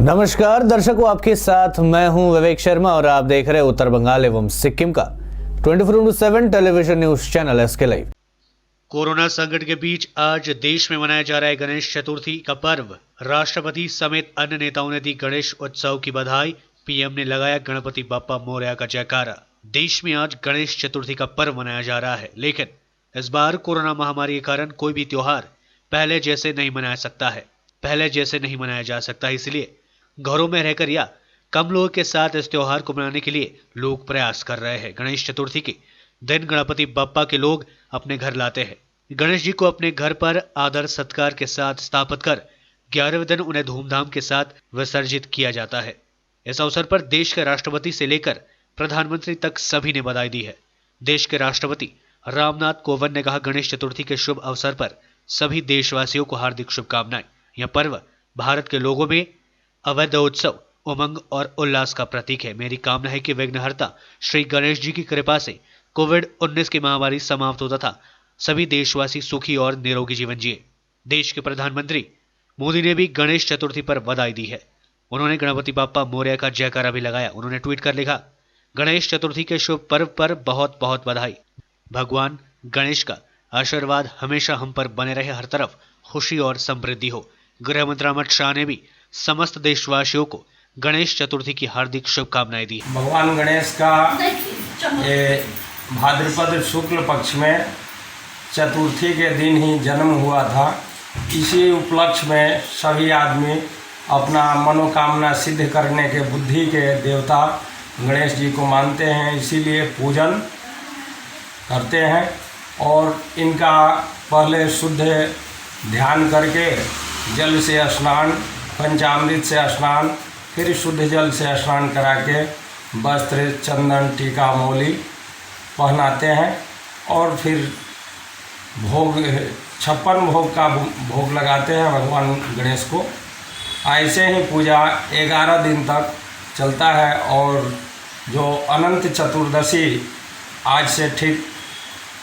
नमस्कार दर्शकों, आपके साथ मैं हूं विवेक शर्मा और आप देख रहे हैं उत्तर बंगाल एवं सिक्किम का 24/7 television news channel SK live. Corona संकट के बीच आज देश में मनाया जा रहा है गणेश चतुर्थी का पर्व। राष्ट्रपति समेत अन्य नेताओं ने दी गणेश उत्सव की बधाई। पीएम ने लगाया गणपति बप्पा मोरया का जयकारा। देश में आज गणेश चतुर्थी का पर्व मनाया जा रहा है, लेकिन इस बार कोरोना महामारी के कारण कोई भी त्योहार पहले जैसे नहीं मनाया जा सकता, इसलिए घरों में रहकर या कम लोगों के साथ इस त्योहार को मनाने के लिए लोग प्रयास कर रहे हैं। गणेश चतुर्थी के दिन गणपति बप्पा के लोग अपने घर लाते हैं। गणेश जी को अपने घर पर आदर सत्कार के साथ स्थापित कर 11वें दिन उन्हें धूमधाम के साथ विसर्जित किया जाता है। इस अवसर पर देश के राष्ट्रपति से लेकर प्रधानमंत्री तक सभी ने बधाई दी है। देश के राष्ट्रपति रामनाथ कोविंद ने कहा, गणेश चतुर्थी के शुभ अवसर पर सभी देशवासियों को हार्दिक शुभकामनाएं। यह पर्व भारत के लोगों में अवैध उत्सव, उमंग और उल्लास का प्रतीक है। मेरी कामना है कि विघ्नहर्ता श्री गणेश जी की कृपा से कोविड-19 की महामारी समाप्त हो तथा सभी देशवासी सुखी और निरोगी जीवन जिए। देश के प्रधानमंत्री मोदी ने भी गणेश चतुर्थी पर बधाई दी है। उन्होंने गणपति बप्पा मोरया का जयकारा भी लगाया। उन्होंने ट्वीट कर लिखा, गणेश चतुर्थी के शुभ पर्व पर बहुत बहुत बधाई। भगवान गणेश का आशीर्वाद हमेशा हम पर बने रहे, हर तरफ खुशी और समृद्धि हो। गृह मंत्री अमित शाह ने भी समस्त देशवासियों को गणेश चतुर्थी की हार्दिक शुभकामनाएं दी। भगवान गणेश का भाद्रपद शुक्ल पक्ष में चतुर्थी के दिन ही जन्म हुआ था। इसी उपलक्ष्य में सभी आदमी अपना मनोकामना सिद्ध करने के बुद्धि के देवता गणेश जी को मानते हैं, इसीलिए पूजन करते हैं और इनका पहले शुद्ध ध्यान करके जल से स्नान, पंचामृत से स्नान, फिर शुद्ध जल से स्नान करा के वस्त्र, चंदन, टीका, मौली पहनाते हैं और फिर भोग 56 भोग का भोग लगाते हैं भगवान गणेश को। ऐसे ही पूजा 11 दिन तक चलता है और जो अनंत चतुर्दशी आज से ठीक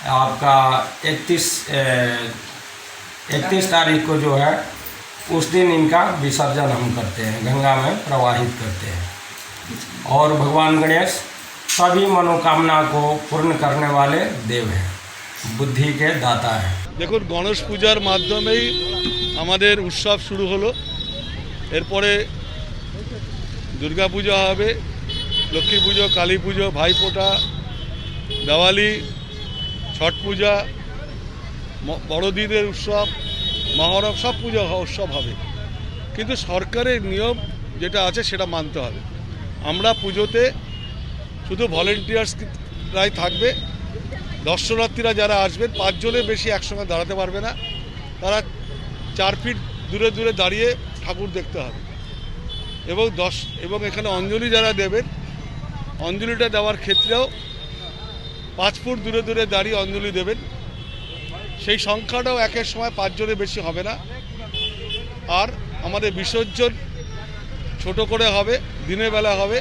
आपका 31 तारीख को जो है उस दिन इनका विसर्जन हम करते हैं, गंगा में प्रवाहित करते हैं। और भगवान गणेश सभी मनोकामना को पूर्ण करने वाले देव हैं, बुद्धि के दाता हैं। দেখুন, গণেশ পূজার মাধ্যমেই আমাদের উৎসব শুরু হলো। এরপরে দুর্গা পূজা হবে, লক্ষ্মী পুজো, কালী পুজো, ভাইফোঁটা, দিওয়ালি, ছট পূজা, বড়দিনের উৎসব, মহরম, সব পূজা উৎসব হবে। কিন্তু সরকারের নিয়ম যেটা আছে সেটা মানতে হবে। আমরা পুজোতে শুধু ভলেন্টিয়ার্সরাই থাকবে। দর্শনার্থীরা যারা আসবেন 5 জনের বেশি একসঙ্গে দাঁড়াতে পারবে না। তারা 4 ফিট দূরে দূরে দাঁড়িয়ে ঠাকুর দেখতে হবে এবং এখানে অঞ্জলি যারা দেবেন, অঞ্জলিটা দেওয়ার ক্ষেত্রেও 5 ফুট দূরে দূরে দাঁড়িয়ে অঞ্জলি দেবেন। সেই সংখ্যাটাও একের সময় 5 জনের বেশি হবে না। আর আমাদের বিসর্জন ছোট করে হবে, দিনের বেলা হবে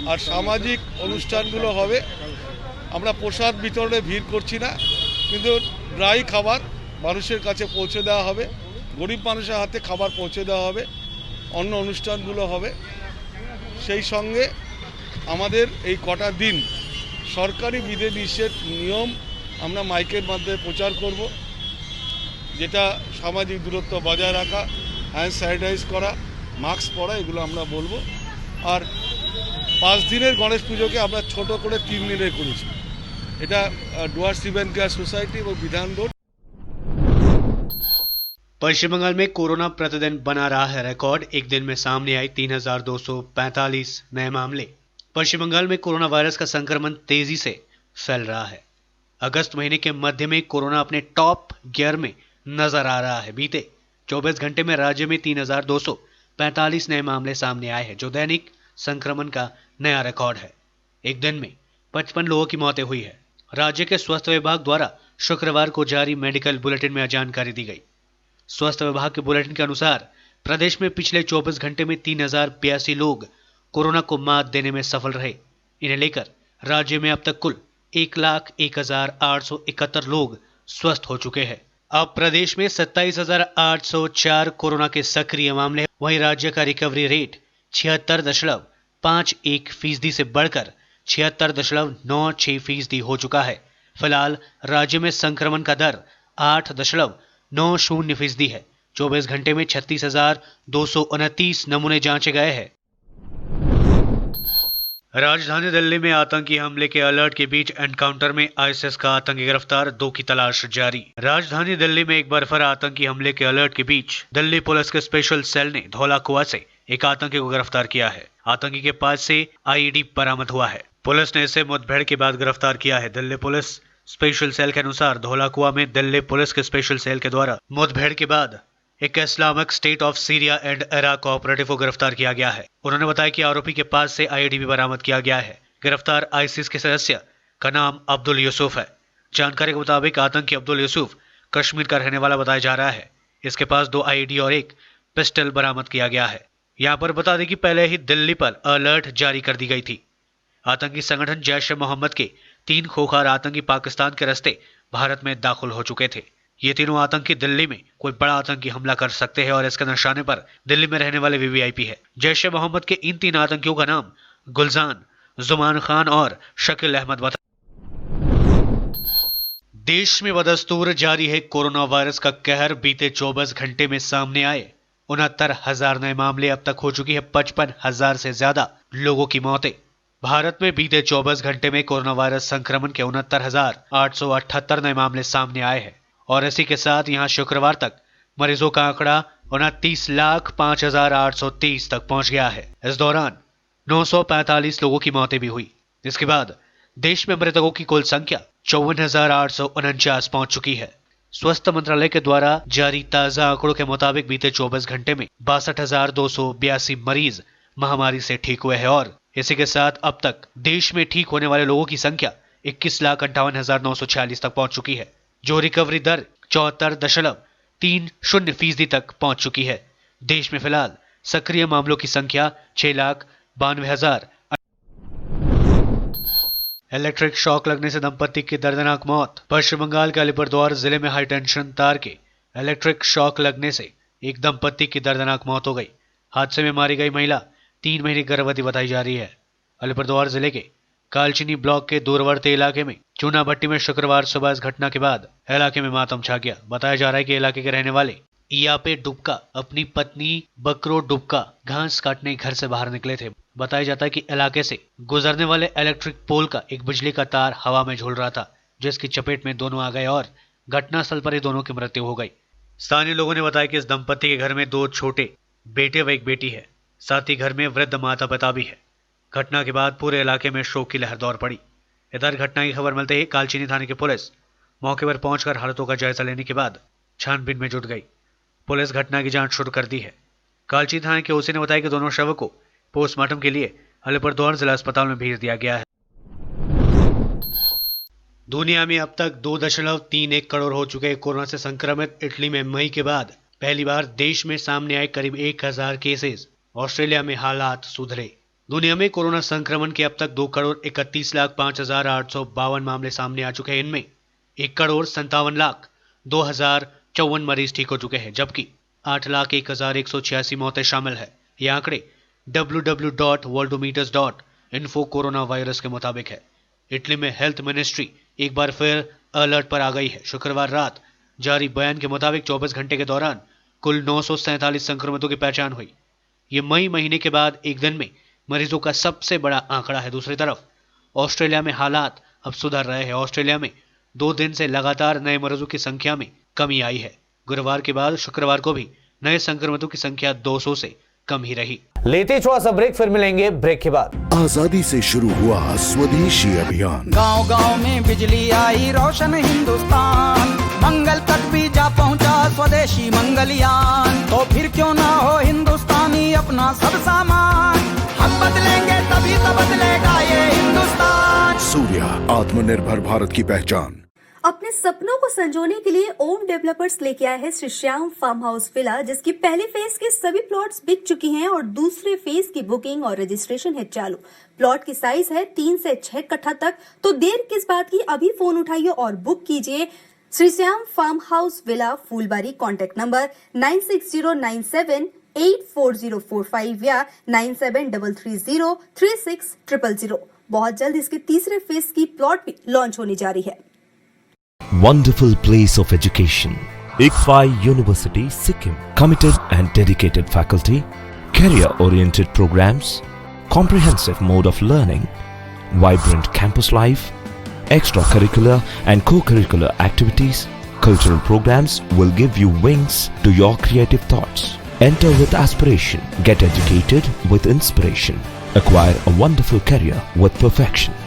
আর সামাজিক অনুষ্ঠানগুলো হবে। আমরা প্রসাদ বিতরণে ভিড় করছি না, কিন্তু ড্রাই খাবার মানুষের কাছে পৌঁছে দেওয়া হবে, গরিব মানুষের হাতে খাবার পৌঁছে দেওয়া হবে, অন্য অনুষ্ঠানগুলো হবে। সেই সঙ্গে আমাদের এই কটা দিন সরকারি বিধিনিষেধ নিয়ম আমরা মাইকের মাধ্যমে প্রচার করব, যেটা সামাজিক দূরত্ব বজায় রাখা, হ্যান্ড স্যানিটাইজ করা, মাস্ক পরা, এগুলো আমরা বলবো। আর 5 দিনের গণেশ পুজোকে আমরা ছোট করে 3 দিনে করেছি। এটা ডুয়ার্স ইভেন্ট কেয়ার সোसाइटी और विधान रोड। पश्चिम बंगाल में कोरोना प्रतिदिन बना रहा है रिकॉर्ड। एक दिन में सामने आई 3245 नए मामले। पश्चिम बंगाल में कोरोना वायरस का संक्रमण तेजी से फैल रहा है। अगस्त महीने के मध्य में कोरोना अपने टॉप गियर में नजर आ रहा है। बीते 24 घंटे में राज्य में 3245 नए मामले सामने आए हैं, जो दैनिक संक्रमण का नया रिकॉर्ड है। एक दिन में 55 लोगों की मौतें हुई है। राज्य के स्वास्थ्य विभाग द्वारा शुक्रवार को जारी मेडिकल बुलेटिन में जानकारी दी गई। स्वास्थ्य विभाग के बुलेटिन के अनुसार प्रदेश में पिछले 24 घंटे में 3082 लोग कोरोना को मात देने में सफल रहे। इन्हें लेकर राज्य में अब तक कुल 1,01,871 लोग स्वस्थ हो चुके हैं। अब प्रदेश में 27,804 कोरोना के सक्रिय मामले हैं। वहीं राज्य का रिकवरी रेट 76.51% से बढ़कर 76.96% हो चुका है। फिलहाल राज्य में संक्रमण का दर 8.90% है। 24 घंटे में 36,229 नमूने जांचे गए हैं। राजधानी दिल्ली में आतंकी हमले के अलर्ट के बीच एनकाउंटर में आईएसआईएस का आतंकी गिरफ्तार, 2 की तलाश जारी। राजधानी दिल्ली में एक बार फिर आतंकी हमले के अलर्ट के बीच दिल्ली पुलिस के स्पेशल सेल ने धौला कुआं से एक आतंकी को गिरफ्तार किया है। आतंकी के पास से आईईडी बरामद हुआ है। पुलिस ने इसे मुठभेड़ के बाद गिरफ्तार किया है। दिल्ली पुलिस स्पेशल सेल के अनुसार धौला कुआं में दिल्ली पुलिस के स्पेशल सेल के द्वारा मुठभेड़ के बाद एक Islamic state of Syria and Iraq operative को गिरफ्तार किया गया है। उन्होंने बताया कि आरोपी के पास से आईईडी भी बरामद किया गया है। गिरफ्तार आईसिस के सदस्य का नाम अब्दुल यूसुफ है। जानकारी के मुताबिक आतंकी अब्दुल यूसुफ कश्मीर का रहने वाला बताया जा रहा है। इसके पास 2 आईईडी और एक पिस्टल बरामद किया गया है। यहाँ पर बता दें कि पहले ही दिल्ली पर अलर्ट जारी कर दी गई थी। आतंकी संगठन जैश ए मोहम्मद के 3 खोखर आतंकी पाकिस्तान के रास्ते भारत में दाखिल हो चुके थे। ये तीनों आतंकी दिल्ली में कोई बड़ा आतंकी हमला कर सकते हैं और इसके निशाने पर दिल्ली में रहने वाले वीवीआईपी है। जैश ए मोहम्मद के इन 3 आतंकियों का नाम गुलजान, जुमान खान और शकील अहमद बता। देश में बदस्तूर जारी है कोरोना वायरस का कहर। बीते 24 घंटे में सामने आए 69,000 नए मामले। अब तक हो चुकी है 55,000 से ज्यादा लोगों की मौतें। भारत में बीते 24 घंटे में कोरोना वायरस संक्रमण के 69,878 नए मामले सामने आए हैं और इसी के साथ यहां शुक्रवार तक मरीजों का आंकड़ा 29,05,830 तक पहुंच गया है। इस दौरान 945 लोगों की मौतें भी हुई। इसके बाद देश में मृतकों की कुल संख्या 54,849 पहुंच चुकी है। स्वास्थ्य मंत्रालय के द्वारा जारी ताजा आंकड़ों के मुताबिक बीते 24 घंटे में 62,282 मरीज महामारी से ठीक हुए हैं और इसी के साथ अब तक देश में ठीक होने वाले लोगों की संख्या 21,58,946 तक पहुंच चुकी है, जो रिकवरी दर 74.30% तक पहुंच चुकी है। देश में फिलहाल सक्रिय मामलों की संख्या 6,92,000। इलेक्ट्रिक शॉक लगने से दंपति की दर्दनाक मौत। पश्चिम बंगाल के अलीपुरद्वार जिले में हाई टेंशन तार के इलेक्ट्रिक शॉक लगने से एक दंपति की दर्दनाक मौत हो गई। हादसे में मारी गई महिला 3 महीने गर्भवती बताई जा रही है। अलीपुरद्वार जिले के कालचिनी ब्लॉक के दूरवर्ती इलाके में चूना भट्टी में शुक्रवार सुबह इस घटना के बाद इलाके में मातम छा गया। बताया जा रहा है कि इलाके के रहने वाले इयापे डुबका अपनी पत्नी बकरो डुबका घास काटने घर से बाहर निकले थे। बताया जाता है कि इलाके से गुजरने वाले इलेक्ट्रिक पोल का एक बिजली का तार हवा में झूल रहा था, जिसकी चपेट में दोनों आ गए और घटनास्थल पर ही दोनों की मृत्यु हो गई। स्थानीय लोगों ने बताया कि इस दंपति के घर में 2 छोटे बेटे व एक बेटी है, साथ ही घर में वृद्ध माता पिता भी है। घटना के बाद पूरे इलाके में शोक की लहर दौड़ पड़ी। इधर घटना की खबर मिलते ही कालचिनी थाने की पुलिस मौके पर पहुंचकर हालतों का जायजा लेने के बाद छानबीन में जुट गई। पुलिस घटना की जांच शुरू कर दी है। कालचिनी थाने के ओसी ने बताया कि दोनों शवों को पोस्टमार्टम के लिए अलीपुरद्वार जिला अस्पताल में भेज दिया गया है। दुनिया में अब तक 2.31 करोड़ हो चुके कोरोना से संक्रमित। इटली में मई के बाद पहली बार देश में सामने आए करीब 1,000 केसेस। ऑस्ट्रेलिया में हालात सुधरे। दुनिया में कोरोना संक्रमण के अब तक 2,31,05,852 मामले सामने आ चुके हैं। इनमें 1,57,02,054 मरीज ठीक हो चुके हैं, जबकि 8,01,186 मौतें शामिल है। ये आंकड़े www.worldometers.info कोरोना वायरस के मुताबिक है। इटली में हेल्थ मिनिस्ट्री एक बार फिर अलर्ट पर आ गई है। शुक्रवार रात जारी बयान के मुताबिक 24 घंटे के दौरान कुल 947 संक्रमितों की पहचान हुई। ये मई महीने के बाद एक दिन में मरीजों का सबसे बड़ा आंकड़ा है। दूसरी तरफ ऑस्ट्रेलिया में हालात अब सुधर रहे हैं। ऑस्ट्रेलिया में 2 दिन से लगातार नए मरीजों की संख्या में कमी आई है। गुरुवार के बाद शुक्रवार को भी नए संक्रमितों की संख्या 200 से कम ही रही। लेते थोड़ा सा ब्रेक, फिर मिलेंगे ब्रेक के बाद। आजादी से शुरू हुआ स्वदेशी अभियान, गांव गांव में बिजली आई, रोशन हिंदुस्तान, मंगल तक भी जा पहुंचा स्वदेशी मंगलयान। तो फिर क्यों ना हो हिंदुस्तानी अपना सब सामान, हम बदलेंगे तभी तो बदलेगा ये हिंदुस्तान। सूर्या, आत्मनिर्भर भारत की पहचान। अपने सपनों को संजोने के लिए ओम डेवलपर्स लेके आए हैं Shri Shyam farm house villa, जिसकी पहले फेज के सभी प्लॉट्स बिक चुकी हैं और दूसरे फेज की बुकिंग और रजिस्ट्रेशन है चालू। प्लॉट की साइज है 3 से 6 कट्ठा तक। तो देर किस बात की, अभी फोन उठाइए और बुक कीजिए Shri Shyam farm house villa Phulbari contact number 9609784045 या 9733036000। बहुत जल्द इसके तीसरे फेज की प्लॉट भी लॉन्च होने जा रही है। Wonderful place of education. ICFI University, Sikkim. Committed and dedicated faculty, career-oriented programs, comprehensive mode of learning, vibrant campus life, extracurricular and co-curricular activities, cultural programs will give you wings to your creative thoughts. Enter with aspiration, get educated with inspiration, acquire a wonderful career with perfection.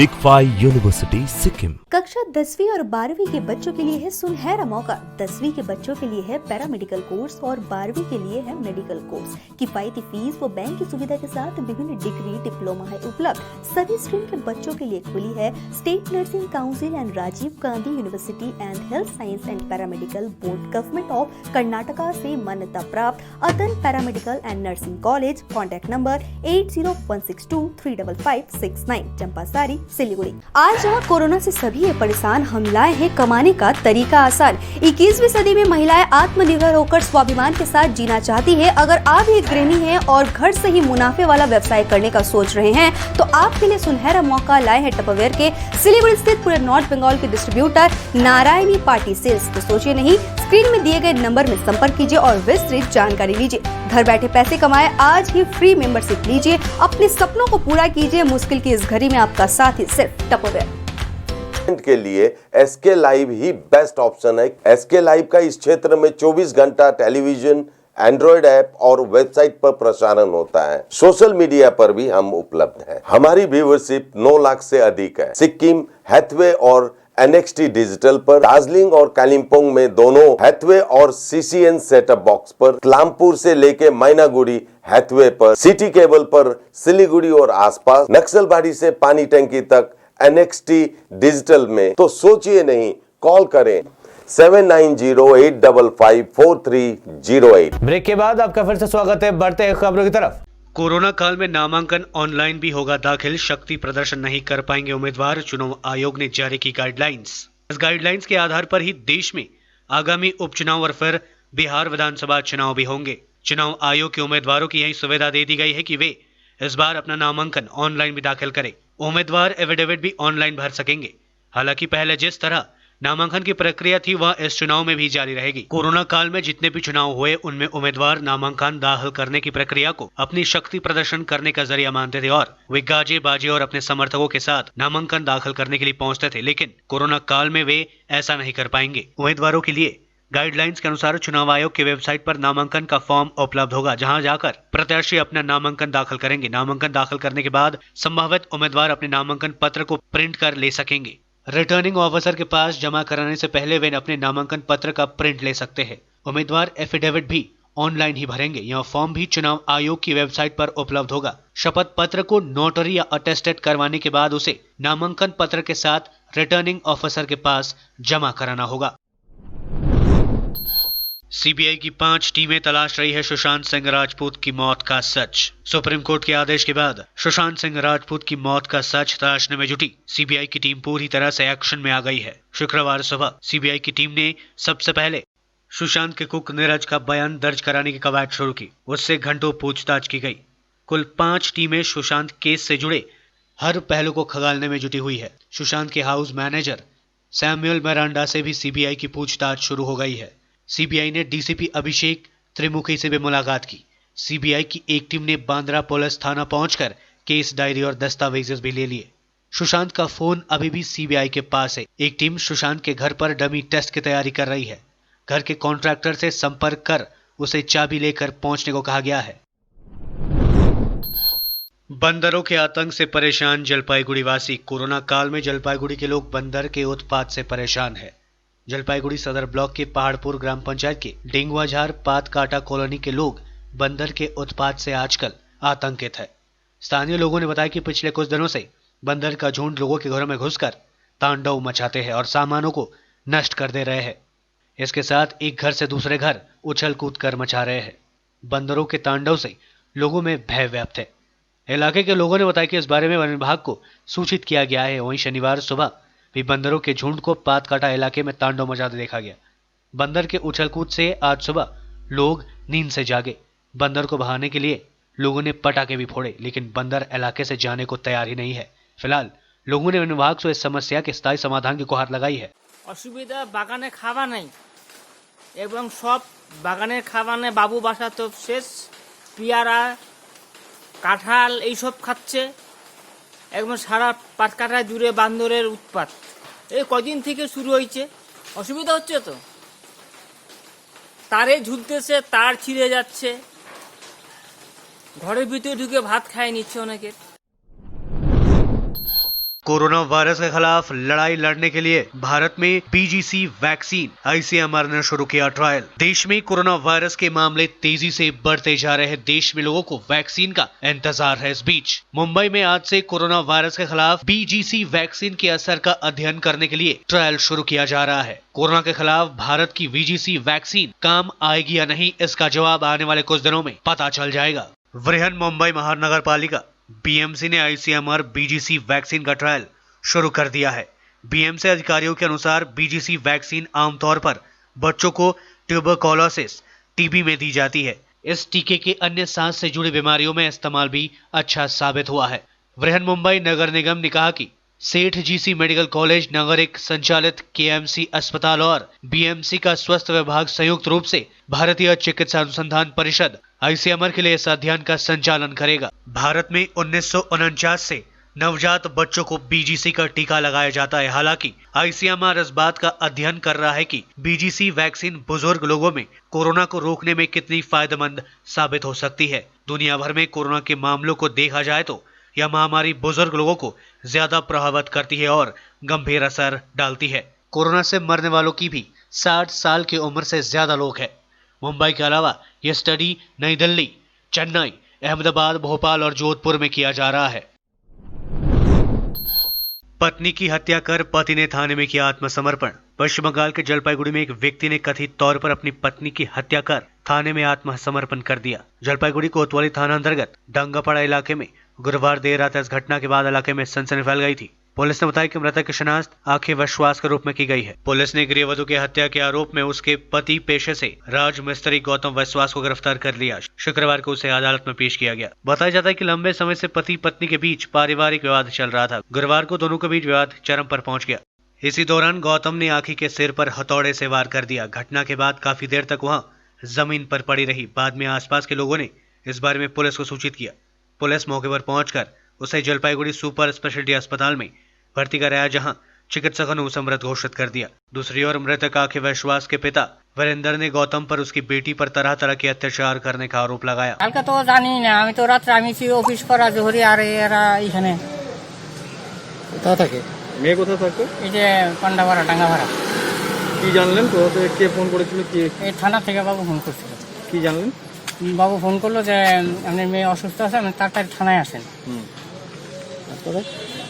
ICFI University, Sikkim. कक्षा 10वीं और 12वीं के बच्चों के लिए है सुनहरा मौका। 10वीं के बच्चों के लिए है पैरामेडिकल कोर्स और 12वीं के लिए है मेडिकल कोर्स। किफायती फीस व बैंक की सुविधा के साथ विभिन्न डिग्री डिप्लोमा है उपलब्ध। सभी स्ट्रीम के बच्चों के लिए खुली है state nursing council and Rajiv Gandhi university and health science and paramedical board government of Karnataka से मान्यता प्राप्त Atan paramedical and nursing college. Contact number 8016235569, Champasari, Siliguri. आज जहाँ कोरोना से सभी परेशान, हम लाए हैं कमाने का तरीका आसान। 21वीं सदी में महिलाएं आत्मनिर्भर होकर स्वाभिमान के साथ जीना चाहती है। अगर आप एक गृहिणी हैं और घर से ही मुनाफे वाला व्यवसाय करने का सोच रहे हैं तो आपके लिए सुनहरा मौका लाए हैं टपरवेयर के सिलीगुड़ी स्थित पूरे नॉर्थ बंगाल के डिस्ट्रीब्यूटर नारायणी पार्टी सेल्स। तो सोचिए नहीं, स्क्रीन में दिए गए नंबर में संपर्क कीजिए और विस्तृत जानकारी लीजिए। घर बैठे पैसे कमाए, आज ही फ्री मेंबरशिप लीजिए, अपने सपनों को पूरा कीजिए। मुश्किल की इस घड़ी में आपका साथ ही सिर्फ टपरवेयर के लिए एसके लाइव ही बेस्ट ऑप्शन है। एसके लाइव का इस क्षेत्र में 24 घंटा टेलीविजन, एंड्रॉइड ऐप और वेबसाइट पर प्रसारण होता है। सोशल मीडिया पर भी हम उपलब्ध हैं। हमारी व्यूअरशिप 9 लाख से अधिक है। सिक्किम, हैथवे और NXT डिजिटल पर, दार्जिलिंग और कालिम्पोंग में दोनों हैथवे और CCN सेटअप बॉक्स पर, क्लामपुर से लेके मैनागुड़ी हैथवे पर, सिटी केबल पर सिलीगुड़ी और आसपास, नक्सलबाड़ी से पानी टंकी तक NXT डिजिटल में। तो सोचिए नहीं, कॉल करें 7908554308। ब्रेक के बाद आपका फिर से स्वागत है। बढ़ते हैं खबरों की तरफ। कोरोना काल में नामांकन ऑनलाइन भी होगा दाखिल, शक्ति प्रदर्शन नहीं कर पाएंगे उम्मीदवार, चुनाव आयोग ने जारी की गाइडलाइंस। इस गाइडलाइंस के आधार पर ही देश में आगामी उपचुनाव और फिर बिहार विधानसभा चुनाव भी होंगे। चुनाव आयोग के उम्मीदवारों की यही सुविधा दे दी गई है कि वे इस बार अपना नामांकन ऑनलाइन भी दाखिल करें। उम्मीदवार एफिडेविट भी ऑनलाइन भर सकेंगे। हालांकि पहले जिस तरह नामांकन की प्रक्रिया थी वह इस चुनाव में भी जारी रहेगी। कोरोना काल में जितने भी चुनाव हुए उनमें उम्मीदवार नामांकन दाखिल करने की प्रक्रिया को अपनी शक्ति प्रदर्शन करने का जरिया मानते थे और वे गाजे बाजे और अपने समर्थकों के साथ नामांकन दाखिल करने के लिए पहुंचते थे। लेकिन कोरोना काल में वे ऐसा नहीं कर पाएंगे। उम्मीदवारों के लिए गाइडलाइंस के अनुसार चुनाव आयोग की वेबसाइट पर नामांकन का फॉर्म उपलब्ध होगा, जहां जाकर प्रत्याशी अपना नामांकन दाखिल करेंगे। नामांकन दाखिल करने के बाद संभावित उम्मीदवार अपने नामांकन पत्र को प्रिंट कर ले सकेंगे। रिटर्निंग ऑफिसर के पास जमा कराने से पहले वे अपने नामांकन पत्र का प्रिंट ले सकते हैं। उम्मीदवार एफिडेविट भी ऑनलाइन ही भरेंगे। यह फॉर्म भी चुनाव आयोग की वेबसाइट पर उपलब्ध होगा। शपथ पत्र को नोटरी या अटेस्टेड करवाने के बाद उसे नामांकन पत्र के साथ रिटर्निंग ऑफिसर के पास जमा कराना होगा। सीबीआई की 5 टीमें तलाश रही है सुशांत सिंह राजपूत की मौत का सच। सुप्रीम कोर्ट के आदेश के बाद सुशांत सिंह राजपूत की मौत का सच तलाशने में जुटी सीबीआई की टीम पूरी तरह से एक्शन में आ गई है। शुक्रवार सुबह सीबीआई की टीम ने सबसे पहले सुशांत के कुक नीरज का बयान दर्ज कराने की कवायद शुरू की। उससे घंटों पूछताछ की गई। कुल 5 टीमें सुशांत केस से जुड़े हर पहलू को खंगालने में जुटी हुई है। सुशांत के हाउस मैनेजर सैमुअल मिरांडा से भी सीबीआई की पूछताछ शुरू हो गई है। सीबीआई ने डीसीपी अभिषेक त्रिमुखी से भी मुलाकात की। सीबीआई की एक टीम ने बांद्रा पुलिस थाना पहुंचकर केस डायरी और दस्तावेज भी ले लिए। सुशांत का फोन अभी भी सीबीआई के पास है। एक टीम सुशांत के घर पर डमी टेस्ट की तैयारी कर रही है। घर के कॉन्ट्रैक्टर से संपर्क कर उसे चाबी लेकर पहुंचने को कहा गया है। बंदरों के आतंक से परेशान जलपाईगुड़ी वासी। कोरोना काल में जलपाईगुड़ी के लोग बंदर के उत्पात से परेशान है। जलपाईगुड़ी सदर ब्लॉक के पहाड़पुर ग्राम पंचायत के डेंगुआझार पातकाटा कॉलोनी के लोग बंदर के उत्पात से आजकल आतंकित है। स्थानीय लोगों ने बताया कि पिछले कुछ दिनों से बंदर का झुंड लोगों के घरों में घुसकर तांडव मचाते हैं और सामानों को नष्ट कर दे रहे हैं। इसके साथ एक घर से दूसरे घर उछल कूद कर मचा रहे हैं। बंदरों के तांडव से लोगों में भय व्याप्त है। इलाके के लोगों ने बताया कि इस बारे में वन विभाग को सूचित किया गया है। वहीं शनिवार सुबह भी बंदरों के झुंड को पातकाटा इलाके में तांडव मचाते देखा गया। बंदर के उछलकूद से आज सुबह लोग नींद से जागे। बंदर को भगाने के लिए लोगों ने पटाखे भी फोड़े, लेकिन बंदर इलाके से जाने को तैयार ही नहीं है। फिलहाल लोगों ने वन विभाग से इस समस्या के स्थायी समाधान की गुहार लगाई है। অসুবিধা বাগানে খাওয়া নাই এবং সব বাগানের খাবারে বাবু বাসা তো শেষ, পেয়ারা কাঁঠাল এইসব খাচ্ছে, একদম সারা পাটকাটা জুড়ে বান্দরের উৎপাত এই কদিন থেকে শুরু হয়েছে। অসুবিধা হচ্ছে তো, তারে ঝুলতেছে, তার ছিঁড়ে যাচ্ছে, ঘরের ভিতরে ঢুকে ভাত খায় নিচ্ছে অনেকে। कोरोना वायरस के खिलाफ लड़ाई लड़ने के लिए भारत में बीजीसी वैक्सीन आईसीएमआर ने शुरू किया ट्रायल। देश में कोरोना वायरस के मामले तेजी से बढ़ते जा रहे हैं। देश में लोगों को वैक्सीन का इंतजार है। इस बीच मुंबई में आज से कोरोना वायरस के खिलाफ बीजीसी वैक्सीन के असर का अध्ययन करने के लिए ट्रायल शुरू किया जा रहा है। कोरोना के खिलाफ भारत की बीजीसी वैक्सीन काम आएगी या नहीं, इसका जवाब आने वाले कुछ दिनों में पता चल जाएगा। बृहन मुंबई महानगर पालिका बीएमसी ने आईसीएमआर बीजीसी वैक्सीन का ट्रायल शुरू कर दिया है। बीएमसी अधिकारियों के अनुसार बीजीसी वैक्सीन आमतौर पर बच्चों को ट्यूबरकुलोसिस टीबी में दी जाती है। इस टीके के अन्य सांस से जुड़ी बीमारियों में इस्तेमाल भी अच्छा साबित हुआ है। बृहन मुंबई नगर निगम ने कहा कि सेठ जीसी मेडिकल कॉलेज नगर एक संचालित केएमसी अस्पताल और बीएमसी का स्वास्थ्य विभाग संयुक्त रूप से भारतीय चिकित्सा अनुसंधान परिषद आईसीएमआर के लिए इस अध्ययन का संचालन करेगा। भारत में 1949 से नवजात बच्चों को बीजीसी का टीका लगाया जाता है। हालांकि आईसीएमआर इस बात का अध्ययन कर रहा है कि बीजीसी वैक्सीन बुजुर्ग लोगों में कोरोना को रोकने में कितनी फायदेमंद साबित हो सकती है। दुनिया भर में कोरोना के मामलों को देखा जाए तो यह महामारी बुजुर्ग लोगों को ज्यादा प्रभावित करती है और गंभीर असर डालती है। कोरोना से मरने वालों की भी 60 साल की उम्र से ज्यादा लोग हैं। मुंबई के अलावा यह स्टडी नई दिल्ली, चेन्नई, अहमदाबाद, भोपाल और जोधपुर में किया जा रहा है। पत्नी की हत्या कर पति ने थाने में किया आत्मसमर्पण। पश्चिम बंगाल के जलपाईगुड़ी में एक व्यक्ति ने कथित तौर पर अपनी पत्नी की हत्या कर थाने में आत्मसमर्पण कर दिया। जलपाईगुड़ी कोतवाली थाना अंतर्गत डंगापाड़ा इलाके में गुरुवार देर रात इस घटना के बाद इलाके में सनसनी फैल गई थी। पुलिस ने बताया कि मृतक की शिनाख्त आंखें विश्वास के रूप में की गई है। पुलिस ने गृहवधू की हत्या के आरोप में उसके पति पेशे से राज मिस्त्री गौतम विश्वास को गिरफ्तार कर लिया। शुक्रवार को उसे अदालत में पेश किया गया। बताया जाता है कि लंबे समय से पति पत्नी के बीच पारिवारिक विवाद चल रहा था। गुरुवार को दोनों के बीच विवाद चरम पर पहुंच गया। इसी दौरान गौतम ने आंखी के सिर पर हथौड़े से वार कर दिया। घटना के बाद काफी देर तक वहां जमीन पर पड़ी रही। बाद में आसपास के लोगों ने इस बारे में पुलिस को सूचित किया। पुलिस मौके पर पहुंचकर उसे जलपाईगुड़ी सुपर स्पेशलिटी अस्पताल में भर्ती कराया, जहां चिकित्सकों ने उसे मृत घोषित कर दिया। दूसरी ओर मृतक आंखें विश्वास के पिता वीरेंद्र ने गौतम पर उसकी बेटी पर तरह तरह के अत्याचार करने का आरोप लगाया। কালকে তো জানি না, আমি তো রাত্রে আমি অফিস করা জোহরি আর এরা এখানে কোথা থাকে? মেয়ে কোথায় থাকতো? এই যে পান্ডাপাড়া ডাঙ্গাপাড়া। কি জানলেন? কোথা থেকে কে ফোন করেছিল? কি এই থানা থেকে বাবু ফোন করছিল। কি জানলেন? বাবু ফোন করলো যে আপনার মেয়ে অসুস্থ আছে, আপনি তাড়াতাড়ি থানায় আসেন। তারপরে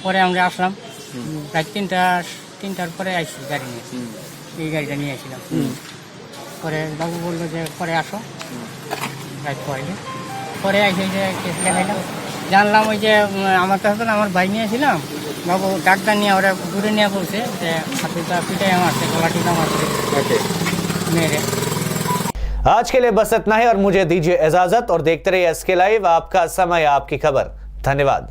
পরে আমরা আসলাম, রাত তিনটার পরে আসছি গাড়ি নিয়ে, এই গাড়িটা নিয়ে আসছিলাম। পরে বাবু বললো যে পরে আসো, রাত পরে এসে যে কেস দেখাইলাম, জানলাম ওই যে আমার কাছে আমার ভাই নিয়েছিলাম, বাবু ডাক্তার নিয়ে ওরা দূরে নিয়ে বলছে যে হাতুটা পিটাই মারছে, গলা টিকা মারছে মেরে। आज के लिए बस इतना ही और मुझे दीजिए इजाजत और देखते रहिए एसके लाइव, आपका समय आपकी खबर। धन्यवाद।